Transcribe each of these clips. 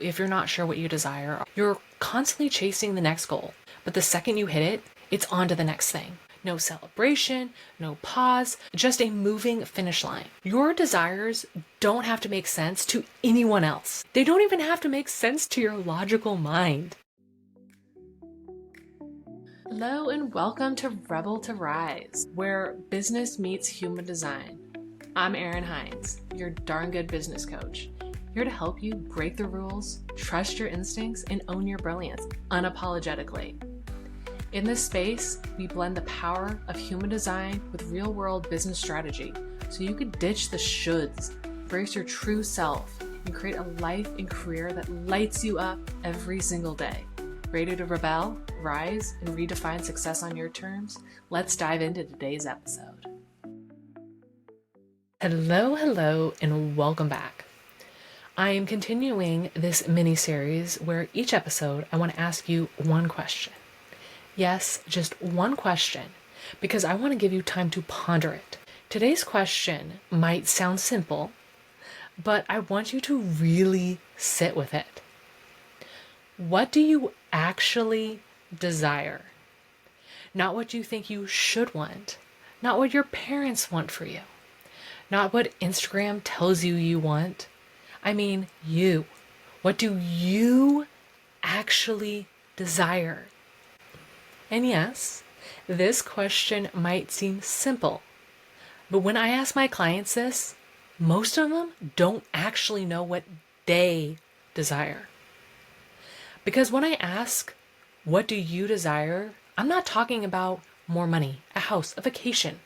If you're not sure what you desire, you're constantly chasing the next goal. But the second you hit it, it's on to the next thing. No celebration, no pause, just a moving finish line. Your desires don't have to make sense to anyone else. They don't even have to make sense to your logical mind. Hello and welcome to Rebel to Rise, where business meets human design. I'm Erin Hines, your darn good business coach, here to help you break the rules, trust your instincts, and own your brilliance unapologetically. In this space, we blend the power of human design with real-world business strategy so you can ditch the shoulds, embrace your true self, and create a life and career that lights you up every single day. Ready to rebel, rise, and redefine success on your terms? Let's dive into today's episode. Hello, and welcome back. I am continuing this mini-series where each episode I want to ask you one question. Yes, just one question, because I want to give you time to ponder it. Today's question might sound simple, but I want you to really sit with it. What do you actually desire? Not what you think you should want, not what your parents want for you, not what Instagram tells you you want. I mean you. What do you actually desire? And yes, this question might seem simple, but when I ask my clients this, most of them don't actually know what they desire. Because when I ask, what do you desire? I'm not talking about more money, a house, a vacation.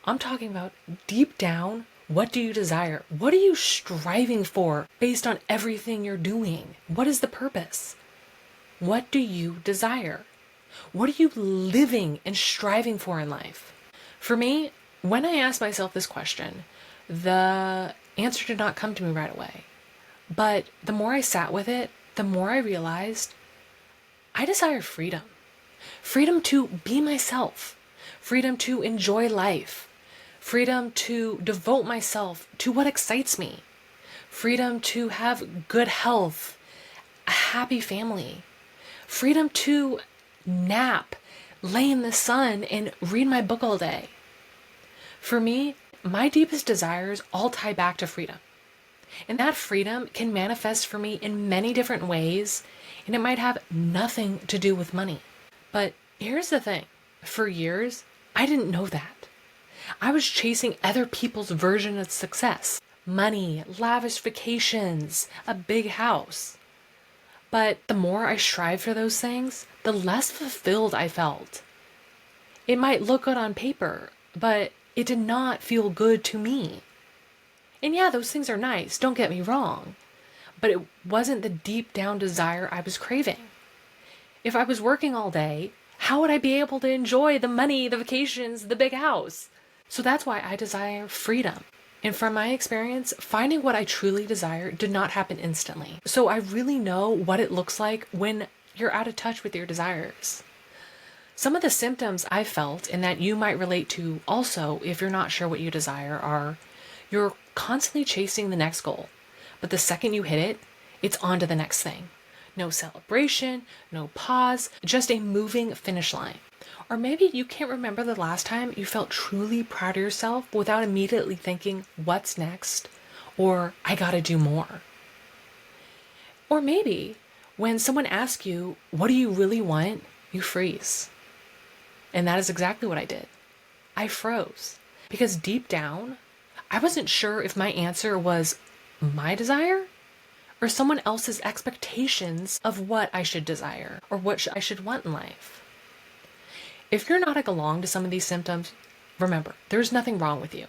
I'm talking about deep down, what do you desire? What are you striving for based on everything you're doing? What is the purpose? What do you desire? What are you living and striving for in life? For me, when I asked myself this question, the answer did not come to me right away. But the more I sat with it, the more I realized I desire freedom. Freedom to be myself. Freedom to enjoy life. Freedom to devote myself to what excites me. Freedom to have good health, a happy family. Freedom to nap, lay in the sun, and read my book all day. For me, my deepest desires all tie back to freedom. And that freedom can manifest for me in many different ways, and it might have nothing to do with money. But here's the thing. For years, I didn't know that. I was chasing other people's version of success. Money, lavish vacations, a big house. But the more I strived for those things, the less fulfilled I felt. It might look good on paper, but it did not feel good to me. And yeah, those things are nice, don't get me wrong, but it wasn't the deep down desire I was craving. If I was working all day, how would I be able to enjoy the money, the vacations, the big house? So that's why I desire freedom. And from my experience, finding what I truly desire did not happen instantly. So I really know what it looks like when you're out of touch with your desires. Some of the symptoms I felt and that you might relate to also if you're not sure what you desire are you're constantly chasing the next goal. But the second you hit it, it's on to the next thing. No celebration, no pause, just a moving finish line. Or maybe you can't remember the last time you felt truly proud of yourself without immediately thinking, what's next? Or I gotta do more. Or maybe when someone asks you, what do you really want? You freeze. And that is exactly what I did. I froze. Because deep down, I wasn't sure if my answer was my desire or someone else's expectations of what I should desire or what I should want in life. If you're nodding along to some of these symptoms, remember, there's nothing wrong with you.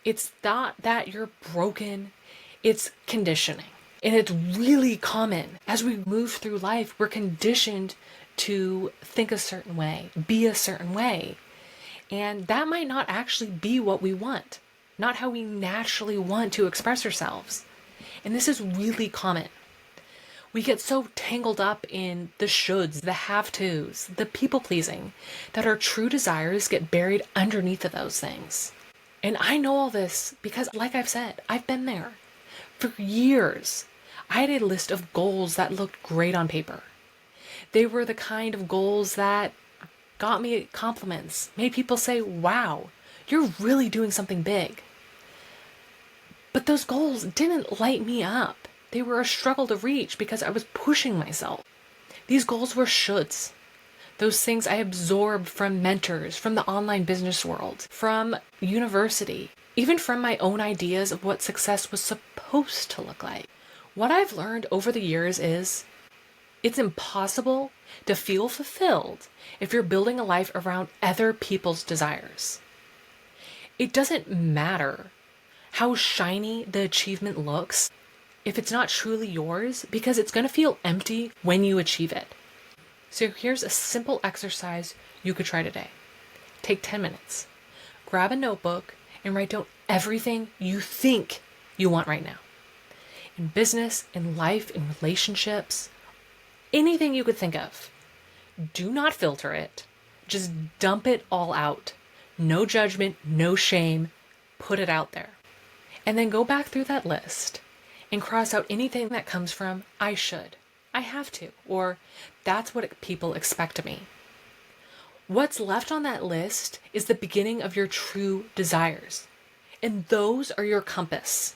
It's not that you're broken, it's conditioning. And it's really common. As we move through life, we're conditioned to think a certain way, be a certain way. And that might not actually be what we want, not how we naturally want to express ourselves. And this is really common. We get so tangled up in the shoulds, the have-tos, the people-pleasing, that our true desires get buried underneath of those things. And I know all this because, like I've said, I've been there. For years, I had a list of goals that looked great on paper. They were the kind of goals that got me compliments, made people say, wow, you're really doing something big. But those goals didn't light me up. They were a struggle to reach because I was pushing myself. These goals were shoulds. Those things I absorbed from mentors, from the online business world, from university, even from my own ideas of what success was supposed to look like. What I've learned over the years is it's impossible to feel fulfilled if you're building a life around other people's desires. It doesn't matter how shiny the achievement looks if it's not truly yours, because it's going to feel empty when you achieve it. So here's a simple exercise you could try today. Take 10 minutes. Grab a notebook and write down everything you think you want right now. In business, in life, in relationships, anything you could think of. Do not filter it. Just dump it all out. No judgment, no shame. Put it out there. And then go back through that list and cross out anything that comes from I should, I have to, or that's what people expect of me. What's left on that list is the beginning of your true desires. And those are your compass.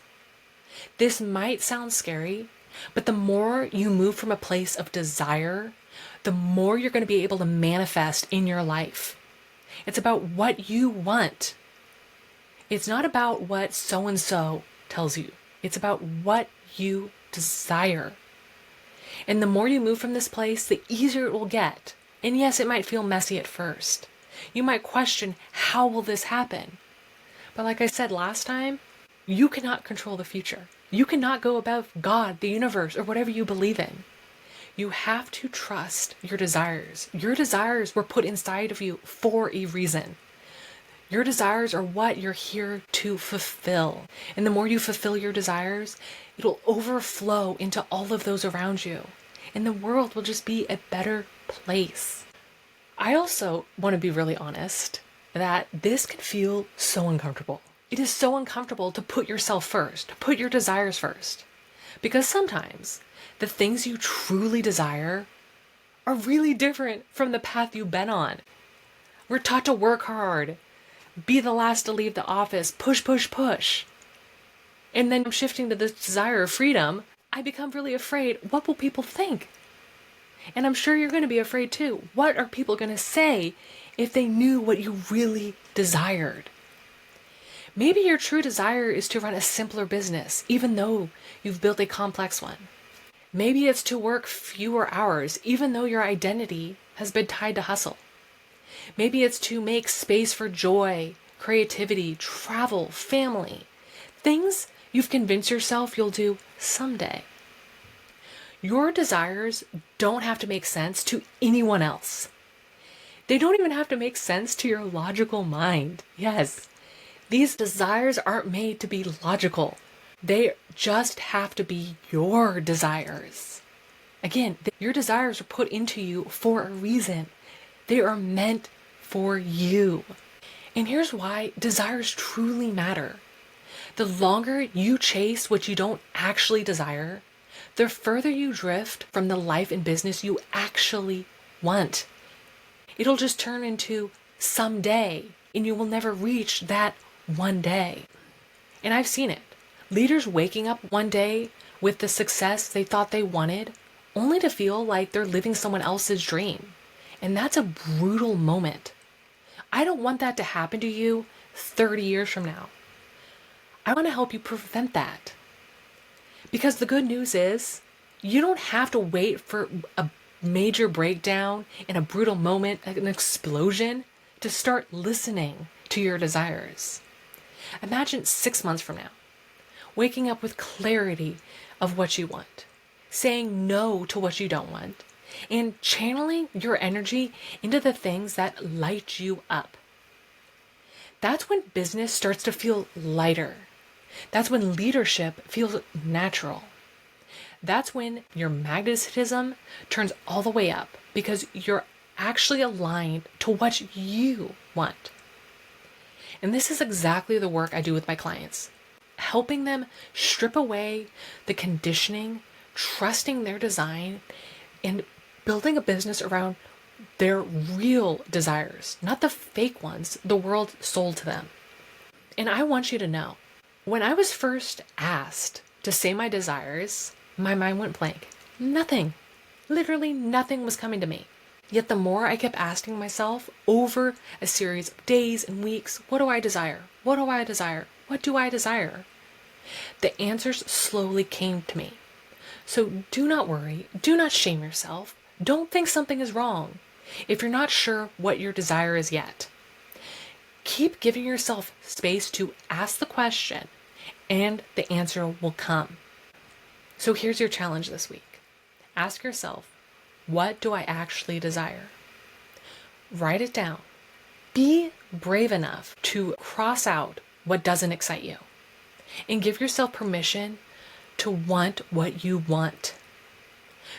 This might sound scary, but the more you move from a place of desire, the more you're going to be able to manifest in your life. It's about what you want. It's not about what so-and-so tells you. It's about what you desire. And the more you move from this place, the easier it will get. And yes, it might feel messy at first. You might question, how will this happen? But like I said last time, you cannot control the future. You cannot go above God, the universe, or whatever you believe in. You have to trust your desires. Your desires were put inside of you for a reason. Your desires are what you're here to fulfill. And the more you fulfill your desires, it'll overflow into all of those around you. And the world will just be a better place. I also want to be really honest that this can feel so uncomfortable. It is so uncomfortable to put yourself first, to put your desires first. Because sometimes the things you truly desire are really different from the path you've been on. We're taught to work hard, be the last to leave the office, push, push, push. And then shifting to this desire of freedom, I become really afraid, what will people think? And I'm sure you're going to be afraid too. What are people going to say if they knew what you really desired? Maybe your true desire is to run a simpler business, even though you've built a complex one. Maybe it's to work fewer hours, even though your identity has been tied to hustle. Maybe it's to make space for joy, creativity, travel, family. Things you've convinced yourself you'll do someday. Your desires don't have to make sense to anyone else. They don't even have to make sense to your logical mind. Yes, these desires aren't made to be logical. They just have to be your desires. Again, your desires are put into you for a reason. They are meant for you. And here's why desires truly matter. The longer you chase what you don't actually desire, the further you drift from the life and business you actually want. It'll just turn into someday, and you will never reach that one day. And I've seen it. Leaders waking up one day with the success they thought they wanted, only to feel like they're living someone else's dream. And that's a brutal moment. I don't want that to happen to you 30 years from now. I want to help you prevent that. Because the good news is, you don't have to wait for a major breakdown and a brutal moment, like an explosion, to start listening to your desires. Imagine 6 months from now, waking up with clarity of what you want, saying no to what you don't want, and channeling your energy into the things that light you up. That's when business starts to feel lighter. That's when leadership feels natural. That's when your magnetism turns all the way up because you're actually aligned to what you want. And this is exactly the work I do with my clients, helping them strip away the conditioning trusting their design and building a business around their real desires, not the fake ones the world sold to them. And I want you to know, when I was first asked to say my desires, my mind went blank. Nothing, literally nothing was coming to me. Yet the more I kept asking myself over a series of days and weeks, what do I desire? What do I desire? What do I desire? The answers slowly came to me. So do not worry. Do not shame yourself. Don't think something is wrong if you're not sure what your desire is yet. Keep giving yourself space to ask the question, and the answer will come. So here's your challenge this week. Ask yourself, what do I actually desire? Write it down. Be brave enough to cross out what doesn't excite you, and give yourself permission to want what you want.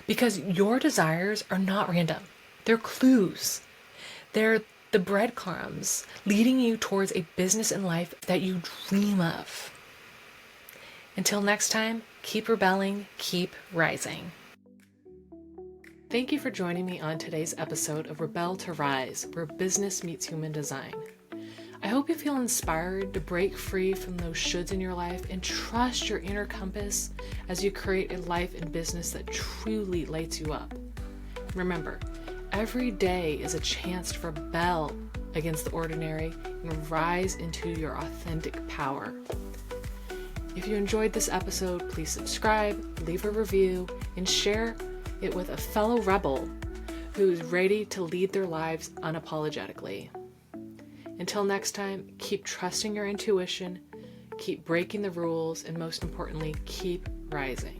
Because your desires are not random. They're clues. They're the breadcrumbs leading you towards a business and life that you dream of. Until next time, keep rebelling, keep rising. Thank you for joining me on today's episode of Rebel to Rise, where business meets human design. I hope you feel inspired to break free from those shoulds in your life and trust your inner compass as you create a life and business that truly lights you up. Remember, every day is a chance to rebel against the ordinary and rise into your authentic power. If you enjoyed this episode, please subscribe, leave a review, and share it with a fellow rebel who is ready to lead their lives unapologetically. Until next time, keep trusting your intuition, keep breaking the rules, and most importantly, keep rising.